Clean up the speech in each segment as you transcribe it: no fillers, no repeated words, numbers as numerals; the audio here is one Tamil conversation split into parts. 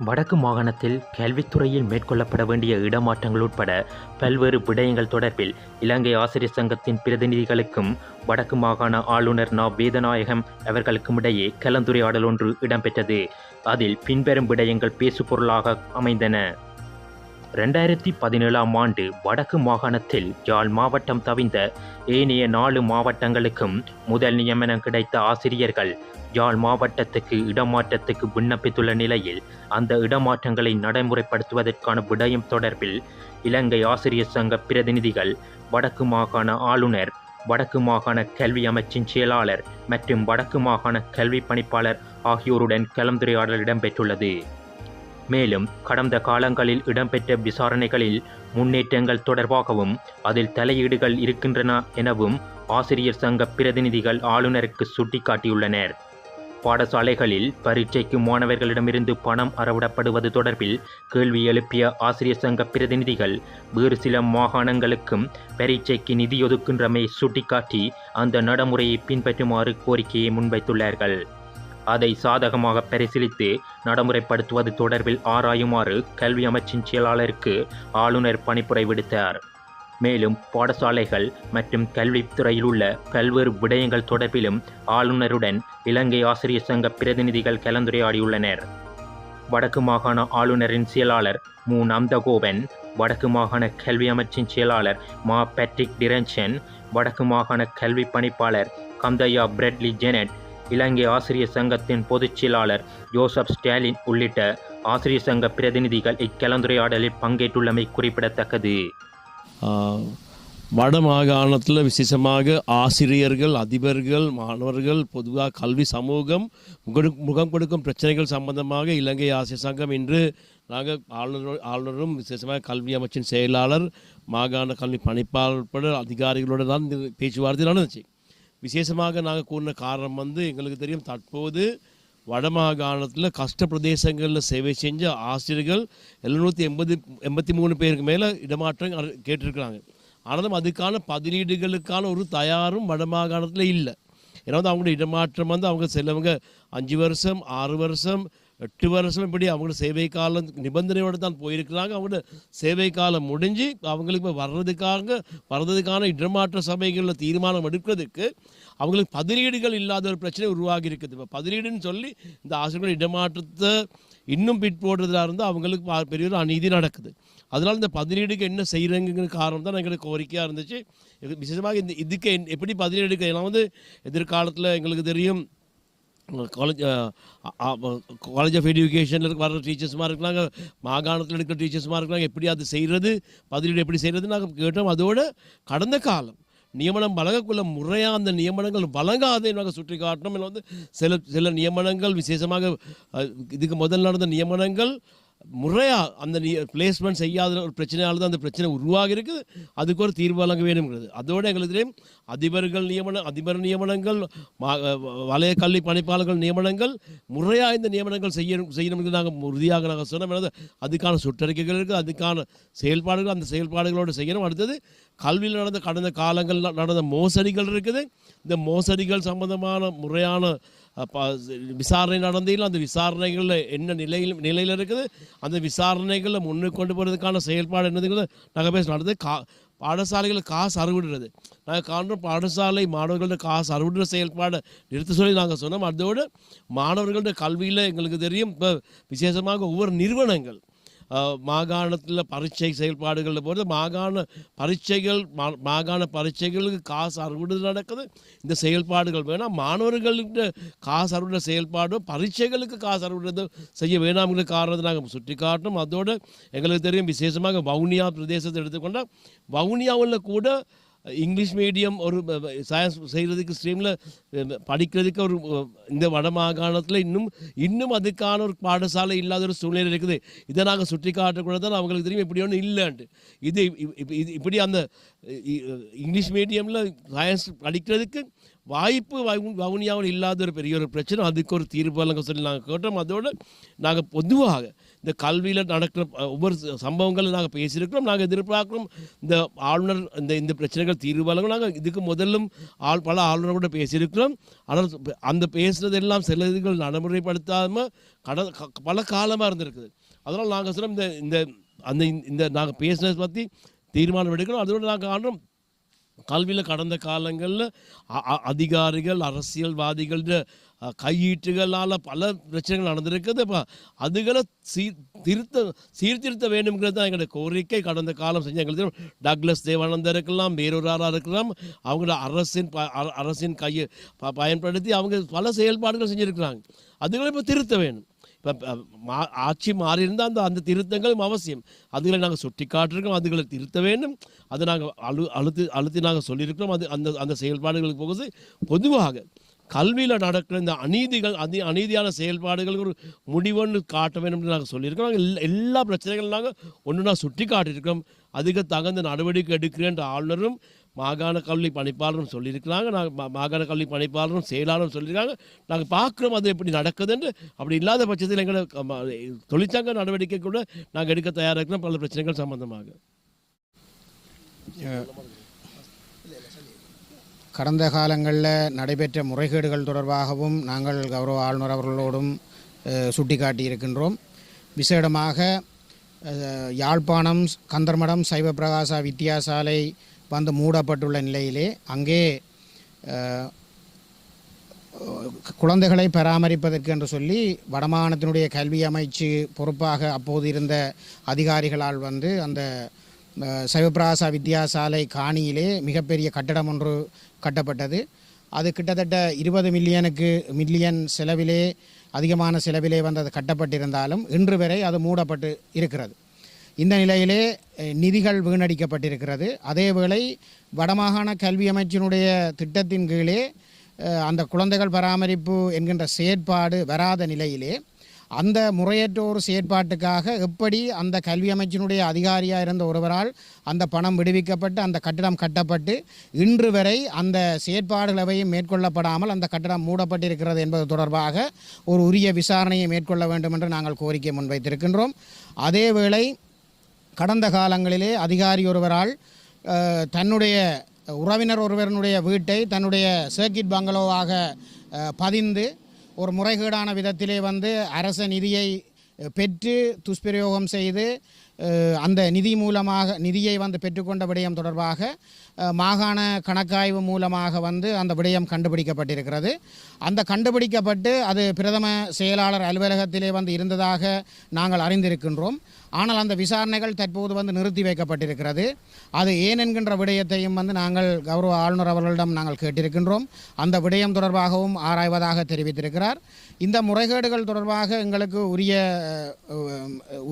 வடக்கு மாகாணத்தில் கல்வித்துறையில் மேற்கொள்ளப்பட வேண்டிய இடமாற்றங்கள் உட்பட பல்வேறு விடயங்கள் தொடர்பில் இலங்கை ஆசிரியர் சங்கத்தின் பிரதிநிதிகளுக்கும் வடக்கு மாகாண ஆளுநர் நா வேதநாயகம் அவர்களுக்கும் இடையே கலந்துரையாடல் ஒன்று இடம்பெற்றது. அதில் பின்வரும் விடயங்கள் பேசுபொருளாக அமைந்தன. 2017ஆம் ஆண்டு வடக்கு மாகாணத்தில் யாழ் மாவட்டம் தவிர்ந்த ஏனைய 4 மாவட்டங்களுக்கும் முதல் நியமனம் கிடைத்த ஆசிரியர்கள் யாழ் மாவட்டத்துக்கு இடமாற்றத்துக்கு விண்ணப்பித்துள்ள நிலையில் அந்த இடமாற்றங்களை நடைமுறைப்படுத்துவதற்கான விடயம் தொடர்பில் இலங்கை ஆசிரியர் சங்க பிரதிநிதிகள் வடக்கு மாகாண ஆளுநர், வடக்கு மாகாண கல்வி அமைச்சின் செயலாளர் மற்றும் வடக்கு மாகாண கல்வி பணிப்பாளர் ஆகியோருடன் கலந்துரையாடல் இடம்பெற்றுள்ளது. மேலும் கடந்த காலங்களில் இடம்பெற்ற விசாரணைகளில் முன்னேற்றங்கள் தொடர்பாகவும் அதில் தலையீடுகள் இருக்கின்றன எனவும் ஆசிரியர் சங்க பிரதிநிதிகள் ஆளுநருக்கு சுட்டிக்காட்டியுள்ளனர். பாடசாலைகளில் பரீட்சைக்கு மாணவர்களிடமிருந்து பணம் அறவிடப்படுவது தொடர்பில் கேள்வி எழுப்பிய ஆசிரியர் சங்க பிரதிநிதிகள் வேறு சில மாகாணங்களுக்கும் பரீட்சைக்கு நிதி ஒதுக்கின்றமை சுட்டிக்காட்டி அந்த நடைமுறையை பின்பற்றுமாறு கோரிக்கையை முன்வைத்துள்ளார்கள். அதை சாதகமாக பரிசீலித்து நடைமுறைப்படுத்துவது தொடர்பில் ஆராயுமாறு கல்வி அமைச்சின் செயலாளருக்கு ஆளுநர் பணிப்புரை விடுத்தார். மேலும் பாடசாலைகள் மற்றும் கல்வித்துறையில் உள்ள பல்வேறு விடயங்கள் தொடர்பிலும் ஆளுநருடன் இலங்கை ஆசிரியர் சங்க பிரதிநிதிகள் கலந்துரையாடியுள்ளனர். வடக்கு மாகாண ஆளுநரின் செயலாளர் மு நந்தகோபன், வடக்கு மாகாண கல்வி அமைச்சின் செயலாளர் மா பேட்ரிக் டிரன்சன், வடக்கு மாகாண கல்வி பணிப்பாளர் கந்தையா பிரெட்லி ஜெனட், இலங்கை ஆசிரியர் சங்கத்தின் பொதுச் செயலாளர் ஜோசப் ஸ்டாலின் உள்ளிட்ட ஆசிரியர் சங்க பிரதிநிதிகள் இக்கலந்துரையாடலில் பங்கேற்றுள்ளமை குறிப்பிடத்தக்கது. வட மாகாணத்தில் விசேஷமாக ஆசிரியர்கள், அதிபர்கள், மாணவர்கள், பொதுவாக கல்வி சமூகம் முகம் கொடுக்கும் பிரச்சனைகள் சம்பந்தமாக இலங்கை ஆசிரியர் சங்கம் இன்று நாங்கள் ஆளுநரும் விசேஷமாக கல்வி அமைச்சின் செயலாளர், மாகாண கல்வி பணிப்பாளர் உட்பட அதிகாரிகளோடு தான் இந்த பேச்சுவார்த்தை நடந்துச்சு. விசேஷமாக நாங்கள் கூறின காரணம் எங்களுக்கு தெரியும், தற்போது வடமாகாணத்தில் கஷ்ட பிரதேசங்களில் சேவை செஞ்ச ஆசிரியர்கள் 783 பேருக்கு மேலே இடமாற்றம் கேட்டிருக்கிறாங்க. ஆனாலும் அதுக்கான பதிலீடுகளுக்கான ஒரு தயாரும் வடமாகாணத்தில் இல்லை. ஏன்னா அவங்களோட இடமாற்றம் அவங்க சிலவங்க 5 வருஷம், 6 வருஷம், 8 வருஷம் இப்படி அவங்களோட சேவை காலம் நிபந்தனையோடு தான் போயிருக்கிறாங்க. அவங்களோட சேவை காலம் முடிஞ்சு அவங்களுக்கு இப்போ வர்றதுக்கான இடமாற்ற சபைகளில் தீர்மானம் எடுக்கிறதுக்கு அவங்களுக்கு பதிலீடுகள் இல்லாத ஒரு பிரச்சனை உருவாகி இருக்குது. இப்போ பதிலீடுன்னு சொல்லி இந்த ஆசிரியர்கள் இடமாற்றத்தை இன்னும் பிற்போடுறதா இருந்தால் அவங்களுக்கு பெரிய ஒரு அநீதி நடக்குது. அதனால் இந்த பதிலீடுக்கு என்ன செய்கிறங்கிற காரணம் தான் எங்களுக்கு கோரிக்கையாக இருந்துச்சு. விசேஷமாக இதுக்கு எப்படி பதிலீடு எடுக்க, ஏன்னா எதிர்காலத்தில் எங்களுக்கு தெரியும் காலேஜ் ஆஃப் எஜுகேஷனில் வர டீச்சர்ஸ்மாக இருக்கிறாங்க, மாகாணத்தில் இருக்கிற டீச்சர்ஸ்மாக இருக்கிறாங்க. எப்படி அது செய்கிறது, பதிலீடு எப்படி செய்கிறது நாங்கள் கேட்டோம். அதோடு கடந்த காலம் நியமனம் வழங்கக்குள்ள முறையாக அந்த நியமனங்கள் வழங்காதே நாங்கள் சுற்றி காட்டணும். சில நியமனங்கள் விசேஷமாக இதுக்கு முதல் நடந்த நியமனங்கள் முறையாக அந்த பிளேஸ்மெண்ட் செய்யாத ஒரு பிரச்சனையால் தான் அந்த பிரச்சனை உருவாகி இருக்குது. அதுக்கு ஒரு தீர்வு வழங்க வேணுங்கிறது. அதோடு எங்களுக்கு தெரியும் அதிபர் நியமனங்கள், வலய கல்வி பணிப்பாளர்கள் நியமனங்கள் முறையாக இந்த நியமனங்கள் செய்யணுங்கிறது நாங்கள் உறுதியாக நாங்கள் சொன்னோம். அதுக்கான சுற்றறிக்கைகள் இருக்குது, அதுக்கான செயல்பாடுகள், அந்த செயல்பாடுகளோடு செய்யணும். அடுத்தது கல்வியில் நடந்த கடந்த காலங்கள் நடந்த மோசடிகள் இருக்குது. இந்த மோசடிகள் சம்பந்தமான முறையான விசாரணை நடந்தையில் அந்த விசாரணைகளில் என்ன நிலையில் இருக்குது, அந்த விசாரணைகளில் முன்னுக்கு கொண்டு போகிறதுக்கான செயல்பாடு என்னதுங்கிறத நாங்கள் பேச நடந்தது. பாடசாலைகளுக்கு காசு அறுவிடுறது நாங்கள் காண்றோம். பாடசாலை மாணவர்களோட காசு அறுவிடுற செயல்பாடை நிறுத்த சொல்லி நாங்கள் சொன்னோம். அதோடு மாணவர்களோட கல்வியில் எங்களுக்கு தெரியும், இப்போ விசேஷமாக ஒவ்வொரு நிறுவனங்கள் மாகாணத்தில் பரீட்சை செயல்பாடுகளில் போகிறது, மாகாண பரீட்சைகளுக்கு காசு அறுவிடுதல் நடக்குது. இந்த செயல்பாடுகள் வேணாம், மாணவர்களுக்கு காசு அறுவிடுற செயல்பாடு பரீட்சைகளுக்கு காசு அறுவிடுறது செய்ய வேணாம்ங்கிற காரணத்தை நாங்கள் சுட்டி காட்டணும். அதோடு எங்களுக்கு தெரியும், விசேஷமாக வவுனியா பிரதேசத்தை எடுத்துக்கொண்டால் வவுனியாவில் கூட இங்கிலீஷ் மீடியம் ஒரு சயின்ஸ் செய்கிறதுக்கு ஸ்ட்ரீமில் படிக்கிறதுக்கு ஒரு இந்த வட மாகாணத்தில் இன்னும் அதுக்கான ஒரு பாடசாலை இல்லாத ஒரு சூழ்நிலை இருக்குது. இதை நாங்கள் சுற்றி காட்டக்கூட தான் அவங்களுக்கு தெரியும் இப்படி ஒன்று இல்லைன்ட்டு. இப்படி அந்த இங்கிலீஷ் மீடியமில் சயின்ஸ் படிக்கிறதுக்கு வாய்ப்பு வவுனியாவில் இல்லாத ஒரு பெரிய ஒரு பிரச்சனை. அதுக்கு ஒரு தீர்வு வழங்க சொல்லி நாங்கள் கேட்டோம். அதோடு நாங்கள் பொதுவாக இந்த கல்வியில் நடக்கிற ஒவ்வொரு சம்பவங்களும் நாங்கள் பேசியிருக்கிறோம். நாங்கள் எதிர்பார்க்கிறோம் இந்த ஆளுநர் இந்த பிரச்சனைகள் தீர்வு வழங்கும். நாங்கள் இதுக்கு முதலும் பல ஆளுநரோட பேசியிருக்கிறோம். ஆனால் அந்த பேசுனதெல்லாம் சில இதுகள் நடைமுறைப்படுத்தாமல் பல காலமாக இருந்திருக்குது. அதனால் நாங்கள் சொல்ல இந்த நாங்கள் பேசினதை பற்றி தீர்மானம் எடுக்கணும். அதோடு நாங்கள் ஆனோம் கல்வியில் கடந்த காலங்களில் அதிகாரிகள் அரசியல்வாதிகள் கையீட்டுகளால் பல பிரச்சனைகள் நடந்திருக்குது. இப்போ அதுகளை சீர்திருத்த வேண்டும்ங்கிறது தான் எங்களுடைய கோரிக்கை. கடந்த காலம் செஞ்ச எங்களுக்கு டக்ளஸ் தேவானந்தர் இருக்கலாம், வேறொராராக இருக்கலாம், அவங்களோட அரசின் கையை பயன்படுத்தி அவங்க பல செயல்பாடுகள் செஞ்சுருக்கிறாங்க. அதுகளை இப்போ திருத்த வேணும். இப்போ ஆட்சி மாறி இருந்தால் அந்த திருத்தங்களும் அவசியம். அதுகளை நாங்கள் சுட்டி காட்டிருக்கோம். அதுகளை திருத்த வேண்டும். அதை நாங்கள் அழுத்தி நாங்கள் சொல்லியிருக்கிறோம். அந்த செயல்பாடுகளுக்கு போகுது. பொதுவாக கல்வியில் நடக்கிற இந்த அநீதியான செயல்பாடுகளுக்கு ஒரு முடிவுன்னு காட்ட வேண்டும் என்று நாங்கள் சொல்லியிருக்கிறோம். எல்லா பிரச்சனைகளும் நாங்கள் ஒன்றுனா சுட்டி காட்டியிருக்கிறோம். அதுக்கு தகுந்த நடவடிக்கை எடுக்கிறேன்ற ஆளுநரும் மாகாண கல்வி பணிப்பாளரும் சொல்லியிருக்கிறாங்க. நாங்கள் மாகாண கல்வி பணிப்பாளரும் செயலாளரும் சொல்லியிருக்காங்க. நாங்கள் பார்க்குறோம் அது எப்படி நடக்குதுன்னு. அப்படி இல்லாத பட்சத்தில் எங்களை தொழிற்சங்க நடவடிக்கை கூட நாங்கள் எடுக்க தயாராக இருக்கிறோம் பல பிரச்சனைகள் சம்பந்தமாக. கடந்த காலங்களில் நடைபெற்ற முறைகேடுகள் தொடர்பாகவும் நாங்கள் கௌரவ ஆளுநர் அவர்களோடும் சுட்டிக்காட்டியிருக்கின்றோம். விசேடமாக யாழ்ப்பாணம் கந்தர்மடம் சைவ பிரகாசா வித்தியாசாலை வந்து மூடப்பட்டுள்ள நிலையிலே அங்கே குழந்தைகளை பராமரிப்பதற்கு என்று சொல்லி வடமாகாணத்தினுடைய கல்வி அமைச்சு பொறுப்பாக அப்போது இருந்த அதிகாரிகளால் வந்து அந்த சைவப்பிரகாசா வித்தியாசாலை காணியிலே மிகப்பெரிய கட்டடம் ஒன்று கட்டப்பட்டது. அது கிட்டத்தட்ட 20 மில்லியன் செலவிலே அதிகமான செலவிலே வந்து அது கட்டப்பட்டிருந்தாலும் இன்று வரை அது மூடப்பட்டு இருக்கிறது. இந்த நிலையிலே நிதிகள் வீணடிக்கப்பட்டிருக்கிறது. அதேவேளை வடமாகாண கல்வி அமைச்சினுடைய திட்டத்தின் கீழே அந்த குழந்தைகள் பராமரிப்பு என்கின்ற செயற்பாடு வராத நிலையிலே அந்த முறையற்ற ஒரு செயற்பாட்டுக்காக எப்படி அந்த கல்வி அமைச்சினுடைய அதிகாரியாக இருந்த ஒருவரால் அந்த பணம் விடுவிக்கப்பட்டு அந்த கட்டிடம் கட்டப்பட்டு இன்று வரை அந்த செயற்பாடுகளவையும் மேற்கொள்ளப்படாமல் அந்த கட்டிடம் மூடப்பட்டிருக்கிறது என்பது தொடர்பாக ஒரு உரிய விசாரணையை மேற்கொள்ள வேண்டும் என்று நாங்கள் கோரிக்கை முன்வைத்திருக்கின்றோம். அதேவேளை கடந்த காலங்களிலே அதிகாரி ஒருவரால் தன்னுடைய உறவினர் ஒருவருடைய வீட்டை தன்னுடைய சர்க்கிட் பங்களோவாக பதிந்து ஒரு முறைகேடான விதத்திலே வந்து அரச நிதியை பெற்று துஷ்பிரயோகம் செய்து அந்த நிதியை வந்து பெற்றுக்கொண்ட விடயம் தொடர்பாக மாகாண கணக்காய்வு மூலமாக வந்து அந்த விடயம் கண்டுபிடிக்கப்பட்டிருக்கிறது. அந்த கண்டுபிடிக்கப்பட்டு அது பிரதம செயலாளர் அலுவலகத்திலே வந்து இருந்ததாக நாங்கள் அறிந்திருக்கின்றோம். ஆனால் அந்த விசாரணைகள் தற்போது வந்து நிறுத்தி வைக்கப்பட்டிருக்கிறது. அது ஏன் என்கின்ற விடயத்தையும் வந்து நாங்கள் கௌரவ ஆளுநர் அவர்களிடம் நாங்கள் கேட்டிருக்கின்றோம். அந்த விடயம் தொடர்பாகவும் ஆராய்வதாக தெரிவித்திருக்கிறார். இந்த முறைகேடுகள் தொடர்பாக எங்களுக்கு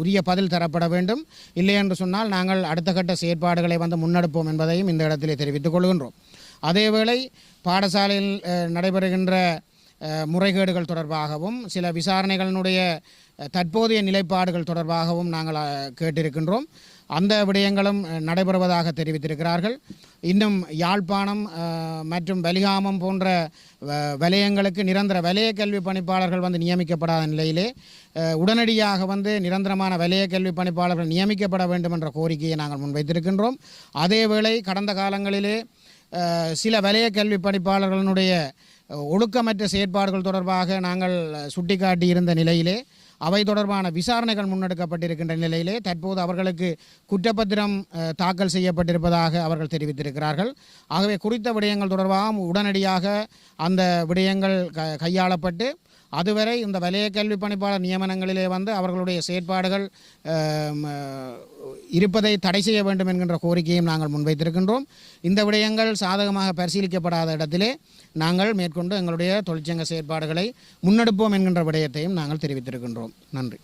உரிய பதில் தரப்பட வேண்டும். இல்லை என்று சொன்னால் நாங்கள் அடுத்த கட்ட செயற்பாடுகளை வந்து முன்னெடுப்போம் என்பதையும் இந்த இடத்திலே தெரிவித்துக் கொள்கின்றோம். அதேவேளை பாடசாலையில் நடைபெறுகின்ற முறைகேடுகள் தொடர்பாகவும் சில விசாரணைகளினுடைய தற்போதைய நிலைப்பாடுகள் தொடர்பாகவும் நாங்கள் கேட்டிருக்கின்றோம். அந்த விடயங்களும் நடைபெறுவதாக தெரிவித்திருக்கிறார்கள். இன்னும் யாழ்ப்பாணம் மற்றும் வலிகாமம் போன்ற வலயங்களுக்கு நிரந்தர வலய கல்வி பணிப்பாளர்கள் வந்து நியமிக்கப்படாத நிலையிலே உடனடியாக வந்து நிரந்தரமான வலய கல்வி பணிப்பாளர்கள் நியமிக்கப்பட வேண்டும் என்ற கோரிக்கையை நாங்கள் முன்வைத்திருக்கின்றோம். அதேவேளை கடந்த காலங்களிலே சில வலய கல்வி பணிப்பாளர்களுடைய ஒழுக்கமற்ற செயற்பாடுகள் தொடர்பாக நாங்கள் சுட்டிக்காட்டியிருந்த நிலையிலே அவை தொடர்பான விசாரணைகள் முன்னெடுக்கப்பட்டிருக்கின்ற நிலையிலே தற்போது அவர்களுக்கு குற்றப்பத்திரம் தாக்கல் செய்யப்பட்டிருப்பதாக அவர்கள் தெரிவித்திருக்கிறார்கள். ஆகவே குறித்த விடயங்கள் தொடர்பாக உடனடியாக அந்த விடயங்கள் கையாளப்பட்டு அதுவரை இந்த வலய கல்வி பணிப்பாளர் நியமனங்களிலே வந்து அவர்களுடைய செயற்பாடுகள் இருப்பதை தடை செய்ய வேண்டும் என்கின்ற கோரிக்கையும் நாங்கள் முன்வைத்திருக்கின்றோம். இந்த விடயங்கள் சாதகமாக பரிசீலிக்கப்படாத இடத்திலே நாங்கள் மேற்கொண்டு எங்களுடைய தொழிற்சங்க செயற்பாடுகளை முன்னெடுப்போம் என்கின்ற விடயத்தையும் நாங்கள் தெரிவித்திருக்கின்றோம். நன்றி.